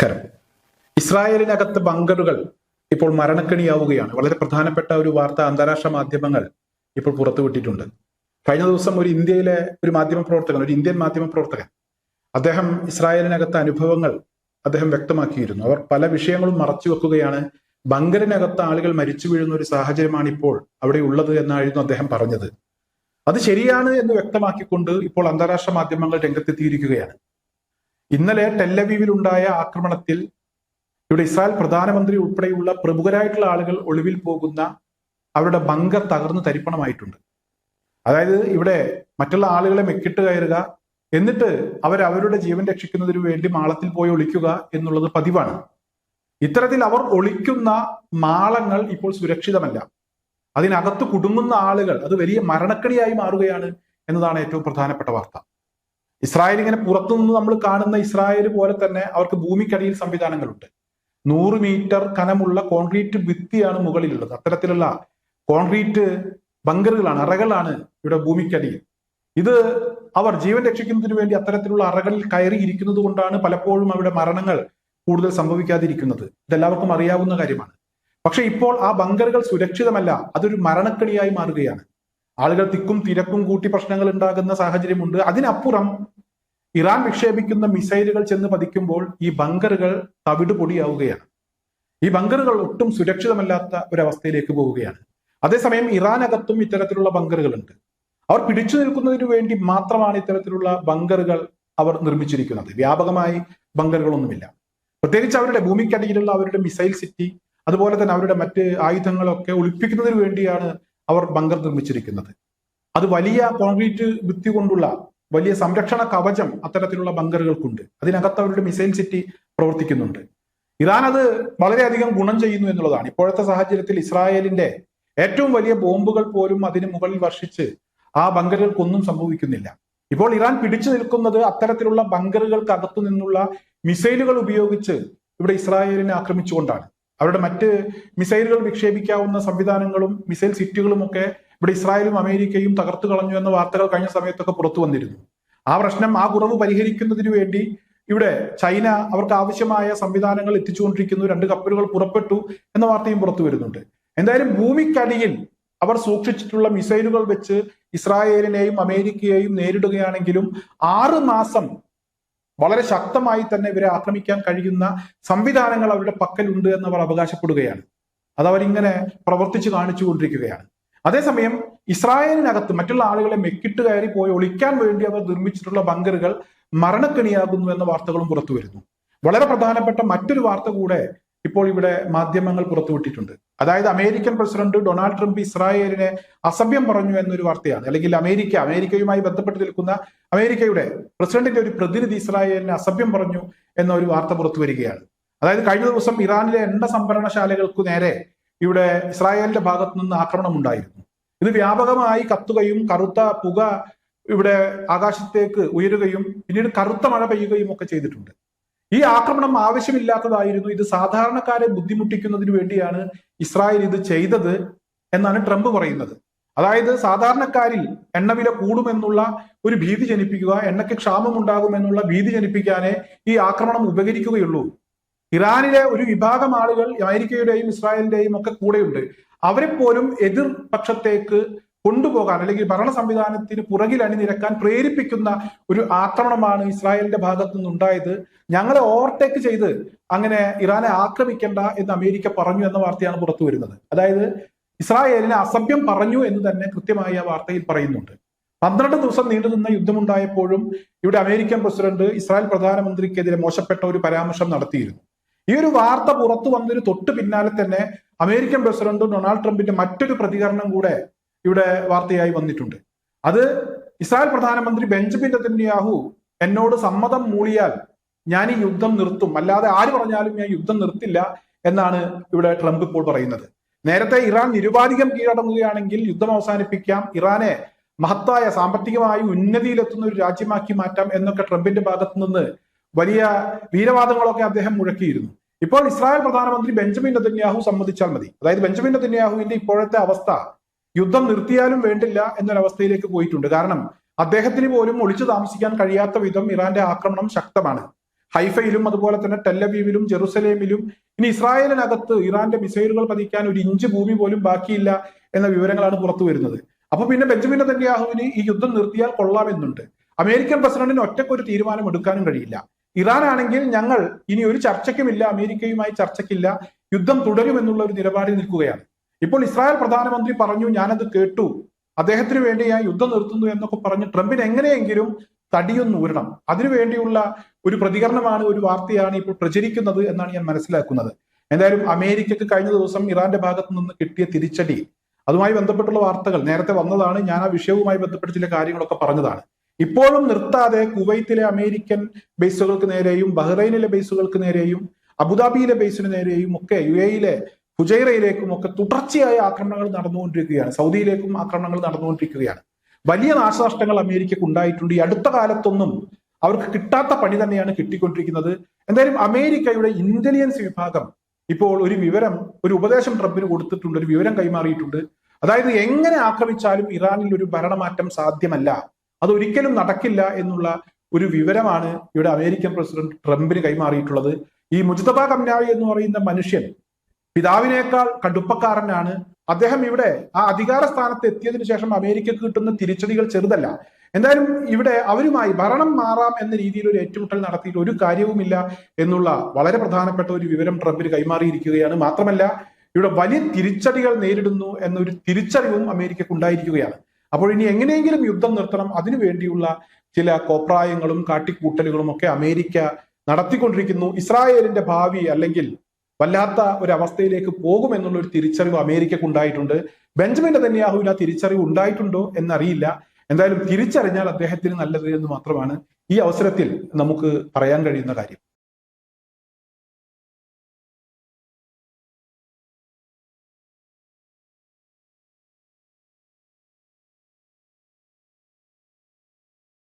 നമസ്കാരം. ഇസ്രായേലിനകത്ത് ബങ്കറുകൾ ഇപ്പോൾ മരണക്കെണിയാവുകയാണ്. വളരെ പ്രധാനപ്പെട്ട ഒരു വാർത്ത അന്താരാഷ്ട്ര മാധ്യമങ്ങൾ ഇപ്പോൾ പുറത്തുവിട്ടിട്ടുണ്ട്. കഴിഞ്ഞ ദിവസം ഒരു ഇന്ത്യയിലെ ഒരു ഇന്ത്യൻ മാധ്യമ പ്രവർത്തകൻ അദ്ദേഹം ഇസ്രായേലിനകത്തെ അനുഭവങ്ങൾ അദ്ദേഹം വ്യക്തമാക്കിയിരുന്നു. അവർ പല വിഷയങ്ങളും മറച്ചു വെക്കുകയാണ്. ബങ്കറിനകത്ത് ആളുകൾ മരിച്ചു വീഴുന്ന ഒരു സാഹചര്യമാണ് ഇപ്പോൾ അവിടെ ഉള്ളത് എന്നായിരുന്നു അദ്ദേഹം പറഞ്ഞത്. അത് ശരിയാണ് എന്ന് വ്യക്തമാക്കിക്കൊണ്ട് ഇപ്പോൾ അന്താരാഷ്ട്ര മാധ്യമങ്ങൾ രംഗത്തെത്തിയിരിക്കുകയാണ്. ഇന്നലെ ടെല്ലവീവിൽ ഉണ്ടായ ആക്രമണത്തിൽ ഇവിടെ ഇസ്രായേൽ പ്രധാനമന്ത്രി ഉൾപ്പെടെയുള്ള പ്രമുഖരായിട്ടുള്ള ആളുകൾ ഒളിവിൽ പോകുന്ന അവരുടെ ബങ്കർ തകർന്ന് തരിപ്പണമായിട്ടുണ്ട്. അതായത് ഇവിടെ മറ്റുള്ള ആളുകളെ മെക്കിട്ട് കയറുക, എന്നിട്ട് അവരുടെ ജീവൻ രക്ഷിക്കുന്നതിന് വേണ്ടി മാളത്തിൽ പോയി ഒളിക്കുക എന്നുള്ളത് പതിവാണ്. ഇത്തരത്തിൽ അവർ ഒളിക്കുന്ന മാളങ്ങൾ ഇപ്പോൾ സുരക്ഷിതമല്ല. അതിനകത്ത് കുടുങ്ങുന്ന ആളുകൾ അത് വലിയ മരണക്കെണിയായി മാറുകയാണ് എന്നതാണ് ഏറ്റവും പ്രധാനപ്പെട്ട വാർത്ത. ഇസ്രായേൽ ഇങ്ങനെ പുറത്തുനിന്ന് നമ്മൾ കാണുന്ന ഇസ്രായേൽ പോലെ തന്നെ അവർക്ക് ഭൂമിക്കടിയിൽ സംവിധാനങ്ങളുണ്ട്. 100 മീറ്റർ കനമുള്ള കോൺക്രീറ്റ് ഭിത്തിയാണ് മുകളിലുള്ളത്. അത്തരത്തിലുള്ള കോൺക്രീറ്റ് ബങ്കറുകളാണ്, അറകളാണ് ഇവിടെ ഭൂമിക്കടിയിൽ. ഇത് അവർ ജീവൻ രക്ഷിക്കുന്നതിന് വേണ്ടി അത്തരത്തിലുള്ള അറകളിൽ കയറി ഇരിക്കുന്നത് കൊണ്ടാണ് പലപ്പോഴും അവിടെ മരണങ്ങൾ കൂടുതൽ സംഭവിക്കാതിരിക്കുന്നത്. ഇതെല്ലാവർക്കും അറിയാവുന്ന കാര്യമാണ്. പക്ഷെ ഇപ്പോൾ ആ ബങ്കറുകൾ സുരക്ഷിതമല്ല, അതൊരു മരണക്കെണിയായി മാറുകയാണ്. ആളുകൾ തിക്കും തിരക്കും കൂട്ടി പ്രശ്നങ്ങൾ ഉണ്ടാകുന്ന സാഹചര്യമുണ്ട്. അതിനപ്പുറം ഇറാൻ വിക്ഷേപിക്കുന്ന മിസൈലുകൾ ചെന്ന് പതിക്കുമ്പോൾ ഈ ബങ്കറുകൾ തവിട് പൊടിയാവുകയാണ്. ഈ ബങ്കറുകൾ ഒട്ടും സുരക്ഷിതമല്ലാത്ത ഒരവസ്ഥയിലേക്ക് പോവുകയാണ്. അതേസമയം ഇറാനകത്തും ഇത്തരത്തിലുള്ള ബങ്കറുകളുണ്ട്. അവർ പിടിച്ചു നിൽക്കുന്നതിന് വേണ്ടി മാത്രമാണ് ഇത്തരത്തിലുള്ള ബങ്കറുകൾ അവർ നിർമ്മിച്ചിരിക്കുന്നത്. വ്യാപകമായി ബങ്കറുകളൊന്നുമില്ല. പ്രത്യേകിച്ച് അവരുടെ ഭൂമിക്കടിയിലുള്ള അവരുടെ മിസൈൽ സിറ്റി, അതുപോലെ തന്നെ അവരുടെ മറ്റ് ആയുധങ്ങളൊക്കെ ഒളിപ്പിക്കുന്നതിന് വേണ്ടിയാണ് അവർ ബങ്കർ നിർമ്മിച്ചിരിക്കുന്നത്. അത് വലിയ കോൺക്രീറ്റ് ഭിത്തി കൊണ്ടുള്ള വലിയ സംരക്ഷണ കവചം അത്തരത്തിലുള്ള ബങ്കറുകൾക്കുണ്ട്. അതിനകത്ത് അവരുടെ മിസൈൽ സിറ്റി പ്രവർത്തിക്കുന്നുണ്ട്. ഇറാൻ അത് വളരെയധികം ഗുണം ചെയ്യുന്നു എന്നുള്ളതാണ്. ഇപ്പോഴത്തെ സാഹചര്യത്തിൽ ഇസ്രായേലിന്റെ ഏറ്റവും വലിയ ബോംബുകൾ പോലും അതിന് മുകളിൽ വർഷിച്ച് ആ ബങ്കറുകൾക്കൊന്നും സംഭവിക്കുന്നില്ല. ഇപ്പോൾ ഇറാൻ പിടിച്ചു നിൽക്കുന്നത് അത്തരത്തിലുള്ള ബങ്കറുകൾക്ക് നിന്നുള്ള മിസൈലുകൾ ഉപയോഗിച്ച് ഇവിടെ ഇസ്രായേലിനെ ആക്രമിച്ചുകൊണ്ടാണ്. അവരുടെ മറ്റ് മിസൈലുകൾ വിക്ഷേപിക്കാവുന്ന സംവിധാനങ്ങളും മിസൈൽ സിറ്റികളും ഒക്കെ ഇവിടെ ഇസ്രായേലും അമേരിക്കയും തകർത്തു കളഞ്ഞു എന്ന വാർത്തകൾ കഴിഞ്ഞ സമയത്തൊക്കെ പുറത്തു വന്നിരുന്നു. ആ പ്രശ്നം, ആ കുറവ് പരിഹരിക്കുന്നതിന് വേണ്ടി ഇവിടെ ചൈന അവർക്ക് ആവശ്യമായ സംവിധാനങ്ങൾ എത്തിച്ചുകൊണ്ടിരിക്കുന്നു. 2 കപ്പലുകൾ പുറപ്പെട്ടു എന്ന വാർത്തയും പുറത്തു വരുന്നുണ്ട്. എന്തായാലും ഭൂമിക്കടിയിൽ അവർ സൂക്ഷിച്ചിട്ടുള്ള മിസൈലുകൾ വെച്ച് ഇസ്രായേലിനെയും അമേരിക്കയെയും നേരിടുകയാണെങ്കിലും 6 മാസം വളരെ ശക്തമായി തന്നെ ഇവരെ ആക്രമിക്കാൻ കഴിയുന്ന സംവിധാനങ്ങൾ അവരുടെ പക്കലുണ്ട് എന്ന് അവർ അവകാശപ്പെടുകയാണ്. അതവരിങ്ങനെ പ്രവർത്തിച്ചു കാണിച്ചു കൊണ്ടിരിക്കുകയാണ്. അതേസമയം ഇസ്രായേലിനകത്ത് മറ്റുള്ള ആളുകളെ മെക്കിട്ട് കയറി പോയി ഒളിക്കാൻ വേണ്ടി അവർ നിർമ്മിച്ചിട്ടുള്ള ബങ്കറുകൾ മരണക്കെണിയാകുന്നു എന്ന വാർത്തകളും പുറത്തു വരുന്നു. വളരെ പ്രധാനപ്പെട്ട മറ്റൊരു വാർത്ത കൂടെ ഇപ്പോൾ ഇവിടെ മാധ്യമങ്ങൾ പുറത്തുവിട്ടിട്ടുണ്ട്. അതായത് അമേരിക്കൻ പ്രസിഡന്റ് ഡൊണാൾഡ് ട്രംപ് ഇസ്രായേലിനെ അസഭ്യം പറഞ്ഞു എന്നൊരു വാർത്തയാണ്. അല്ലെങ്കിൽ അമേരിക്കയുമായി ബന്ധപ്പെട്ട് നിൽക്കുന്ന അമേരിക്കയുടെ പ്രസിഡന്റിന്റെ ഒരു പ്രതിനിധി ഇസ്രായേലിനെ അസഭ്യം പറഞ്ഞു എന്ന ഒരു വാർത്ത പുറത്തു വരികയാണ്. അതായത് കഴിഞ്ഞ ദിവസം ഇറാനിലെ എണ്ണ സംഭരണശാലകൾക്ക് നേരെ ഇവിടെ ഇസ്രായേലിന്റെ ഭാഗത്തു നിന്ന് ആക്രമണം ഉണ്ടായിരുന്നു. ഇത് വ്യാപകമായി കത്തുകയും കറുത്ത പുക ഇവിടെ ആകാശത്തേക്ക് ഉയരുകയും പിന്നീട് കറുത്ത മഴ പെയ്യുകയും ഒക്കെ ചെയ്തിട്ടുണ്ട്. ഈ ആക്രമണം ആവശ്യമില്ലാത്തതായിരുന്നു. ഇത് സാധാരണക്കാരെ ബുദ്ധിമുട്ടിക്കുന്നതിന് വേണ്ടിയാണ് ഇസ്രായേൽ ഇത് ചെയ്തത് എന്നാണ് ട്രംപ് പറയുന്നത്. അതായത് സാധാരണക്കാരിൽ എണ്ണവില കൂടുമെന്നുള്ള ഒരു ഭീതി ജനിപ്പിക്കുക, എണ്ണയ്ക്ക് ക്ഷാമം ഉണ്ടാകുമെന്നുള്ള ഭീതി ജനിപ്പിക്കാനേ ഈ ആക്രമണം ഉപകരിക്കുകയുള്ളൂ. ഇറാനിലെ ഒരു വിഭാഗം ആളുകൾ അമേരിക്കയുടെയും ഇസ്രായേലിന്റെയും ഒക്കെ കൂടെയുണ്ട്. അവരെ പോലും എതിർ പക്ഷത്തേക്ക് കൊണ്ടുപോകാൻ അല്ലെങ്കിൽ ഭരണ സംവിധാനത്തിന് പുറകിൽ അണിനിരക്കാൻ പ്രേരിപ്പിക്കുന്ന ഒരു ആക്രമണമാണ് ഇസ്രായേലിന്റെ ഭാഗത്തു നിന്നുണ്ടായത്. ഞങ്ങളെ ഓവർടേക്ക് ചെയ്ത് അങ്ങനെ ഇറാനെ ആക്രമിക്കേണ്ട എന്ന് അമേരിക്ക പറഞ്ഞു എന്ന വാർത്തയാണ് പുറത്തു വരുന്നത്. അതായത് ഇസ്രായേലിനെ അസഭ്യം പറഞ്ഞു എന്ന് തന്നെ കൃത്യമായി ആ വാർത്തയിൽ പറയുന്നുണ്ട്. 12 ദിവസം നീണ്ടുനിന്ന യുദ്ധമുണ്ടായപ്പോഴും ഇവിടെ അമേരിക്കൻ പ്രസിഡന്റ് ഇസ്രായേൽ പ്രധാനമന്ത്രിക്കെതിരെ മോശപ്പെട്ട ഒരു പരാമർശം നടത്തിയിരുന്നു. ഈ ഒരു വാർത്ത പുറത്തു വന്നതിന് തൊട്ട് പിന്നാലെ തന്നെ അമേരിക്കൻ പ്രസിഡന്റ് ഡൊണാൾഡ് ട്രംപിന്റെ മറ്റൊരു പ്രതികരണം കൂടെ ഇവിടെ വാർത്തയായി വന്നിട്ടുണ്ട്. അത് ഇസ്രായേൽ പ്രധാനമന്ത്രി ബെഞ്ചമിൻ നെതന്യാഹു എന്നോട് സമ്മതം മൂളിയാൽ ഞാൻ ഈ യുദ്ധം നിർത്തും, അല്ലാതെ ആര് പറഞ്ഞാലും ഞാൻ യുദ്ധം നിർത്തില്ല എന്നാണ് ഇവിടെ ട്രംപ് ഇപ്പോൾ പറയുന്നത്. നേരത്തെ ഇറാൻ നിരുപാധികം കീഴടങ്ങുകയാണെങ്കിൽ യുദ്ധം അവസാനിപ്പിക്കാം, ഇറാനെ മഹത്തായ സാമ്പത്തികമായി ഉന്നതിയിലെത്തുന്ന ഒരു രാജ്യമാക്കി മാറ്റാം എന്നൊക്കെ ട്രംപിന്റെ ഭാഗത്തു നിന്ന് വലിയ വീരവാദങ്ങളൊക്കെ അദ്ദേഹം മുഴക്കിയിരുന്നു. ഇപ്പോൾ ഇസ്രായേൽ പ്രധാനമന്ത്രി ബെഞ്ചമിൻ നെതന്യാഹു സമ്മതിച്ചാൽ മതി. അതായത് ബെഞ്ചമിൻ നെതന്യാഹുവിന്റെ ഇപ്പോഴത്തെ അവസ്ഥ യുദ്ധം നിർത്തിയാലും വേണ്ടില്ല എന്നൊരവസ്ഥയിലേക്ക് പോയിട്ടുണ്ട്. കാരണം അദ്ദേഹത്തിന് പോലും ഒളിച്ചു താമസിക്കാൻ കഴിയാത്ത വിധം ഇറാന്റെ ആക്രമണം ശക്തമാണ്. ഹൈഫയിലും അതുപോലെ തന്നെ ടെല്ലവീവിലും ജെറുസലേമിലും ഇനി ഇസ്രായേലിനകത്ത് ഇറാന്റെ മിസൈലുകൾ പതിക്കാൻ ഒരു ഇഞ്ച് ഭൂമി പോലും ബാക്കിയില്ല എന്ന വിവരങ്ങളാണ് പുറത്തു വരുന്നത്. അപ്പൊ പിന്നെ ബെഞ്ചമിൻ നെതന്യാഹുവിന് ഈ യുദ്ധം നിർത്തിയാൽ കൊള്ളാമെന്നുണ്ട്. അമേരിക്കൻ പ്രസിഡന്റിന് ഒറ്റക്കൊരു തീരുമാനം എടുക്കാനും കഴിയില്ല. ഇറാൻ ആണെങ്കിൽ ഞങ്ങൾ ഇനി ഒരു ചർച്ചയ്ക്കുമില്ല, അമേരിക്കയുമായി ചർച്ചയ്ക്കില്ല, യുദ്ധം തുടരുമെന്നുള്ള ഒരു നിലപാടിൽ നിൽക്കുകയാണ്. ഇപ്പോൾ ഇസ്രായേൽ പ്രധാനമന്ത്രി പറഞ്ഞു, ഞാനത് കേട്ടു, അദ്ദേഹത്തിന് വേണ്ടി ഞാൻ യുദ്ധം നിർത്തുന്നു എന്നൊക്കെ പറഞ്ഞ് ട്രംപിന് എങ്ങനെയെങ്കിലും തടിയൊന്ന് ഊരണം. അതിനുവേണ്ടിയുള്ള ഒരു പ്രതികരണമാണ്, ഒരു വാർത്തയാണ് ഇപ്പോൾ പ്രചരിക്കുന്നത് എന്നാണ് ഞാൻ മനസ്സിലാക്കുന്നത്. എന്തായാലും അമേരിക്കക്ക് കഴിഞ്ഞ ദിവസം ഇറാന്റെ ഭാഗത്ത് നിന്ന് കിട്ടിയ തിരിച്ചടി, അതുമായി ബന്ധപ്പെട്ടുള്ള വാർത്തകൾ നേരത്തെ വന്നതാണ്. ഞാൻ ആ വിഷയവുമായി ബന്ധപ്പെട്ട് ചില കാര്യങ്ങളൊക്കെ പറഞ്ഞതാണ്. ഇപ്പോഴും നിർത്താതെ കുവൈത്തിലെ അമേരിക്കൻ ബേസുകൾക്ക് നേരെയും ബഹ്റൈനിലെ ബേസുകൾക്ക് നേരെയും അബുദാബിയിലെ ബേസിന് നേരെയും ഒക്കെ UAE-യിലെ ഫുജൈറയിലേക്കും ഒക്കെ തുടർച്ചയായ ആക്രമണങ്ങൾ നടന്നുകൊണ്ടിരിക്കുകയാണ്. സൗദിയിലേക്കും ആക്രമണങ്ങൾ നടന്നുകൊണ്ടിരിക്കുകയാണ്. വലിയ നാശനഷ്ടങ്ങൾ അമേരിക്കക്ക് ഉണ്ടായിട്ടുണ്ട്. ഈ അടുത്ത കാലത്തൊന്നും അവർക്ക് കിട്ടാത്ത പണി തന്നെയാണ് കിട്ടിക്കൊണ്ടിരിക്കുന്നത്. എന്തായാലും അമേരിക്കയുടെ ഇന്റലിജൻസ് വിഭാഗം ഇപ്പോൾ ഒരു വിവരം, ഒരു ഉപദേശം ട്രംപിന് കൊടുത്തിട്ടുണ്ട്, ഒരു വിവരം കൈമാറിയിട്ടുണ്ട്. അതായത് എങ്ങനെ ആക്രമിച്ചാലും ഇറാനിൽ ഒരു ഭരണമാറ്റം സാധ്യമല്ല, അതൊരിക്കലും നടക്കില്ല എന്നുള്ള ഒരു വിവരമാണ് ഇവിടെ അമേരിക്കൻ പ്രസിഡന്റ് ട്രംപിന് കൈമാറിയിട്ടുള്ളത്. ഈ മുജ്തബ ഖംനായി എന്ന് പറയുന്ന മനുഷ്യൻ പിതാവിനേക്കാൾ കടുപ്പക്കാരനാണ്. അദ്ദേഹം ഇവിടെ ആ അധികാര സ്ഥാനത്ത് എത്തിയതിനു ശേഷം അമേരിക്കക്ക് കിട്ടുന്ന തിരിച്ചടികൾ ചെറുതല്ല. എന്തായാലും ഇവിടെ അവരുമായി ഭരണം മാറാം എന്ന രീതിയിൽ ഒരു ഏറ്റുമുട്ടൽ നടത്തിയിട്ട് ഒരു കാര്യവുമില്ല എന്നുള്ള വളരെ പ്രധാനപ്പെട്ട ഒരു വിവരം ട്രംപിന് കൈമാറിയിരിക്കുകയാണ്. മാത്രമല്ല ഇവിടെ വലിയ തിരിച്ചടികൾ നേരിടുന്നു എന്നൊരു തിരിച്ചറിവും അമേരിക്കക്ക് ഉണ്ടായിരിക്കുകയാണ്. അപ്പോൾ ഇനി എങ്ങനെയെങ്കിലും യുദ്ധം നിർത്തണം, അതിനു വേണ്ടിയുള്ള ചില കോപ്രായങ്ങളും കാട്ടിക്കൂട്ടലുകളും ഒക്കെ അമേരിക്ക നടത്തിക്കൊണ്ടിരിക്കുന്നു. ഇസ്രായേലിന്റെ ഭാവി അല്ലെങ്കിൽ വല്ലാത്ത ഒരു അവസ്ഥയിലേക്ക് പോകുമെന്നുള്ള ഒരു തിരിച്ചറിവ് അമേരിക്കക്ക് ഉണ്ടായിട്ടുണ്ട്. ബെഞ്ചമിൻ നെതന്യാഹുവിന് ആ തിരിച്ചറിവ് ഉണ്ടായിട്ടുണ്ടോ എന്നറിയില്ല. എന്തായാലും തിരിച്ചറിഞ്ഞാൽ അദ്ദേഹത്തിന് നല്ലത് എന്ന് മാത്രമാണ് ഈ അവസരത്തിൽ നമുക്ക് പറയാൻ കഴിയുന്ന കാര്യം.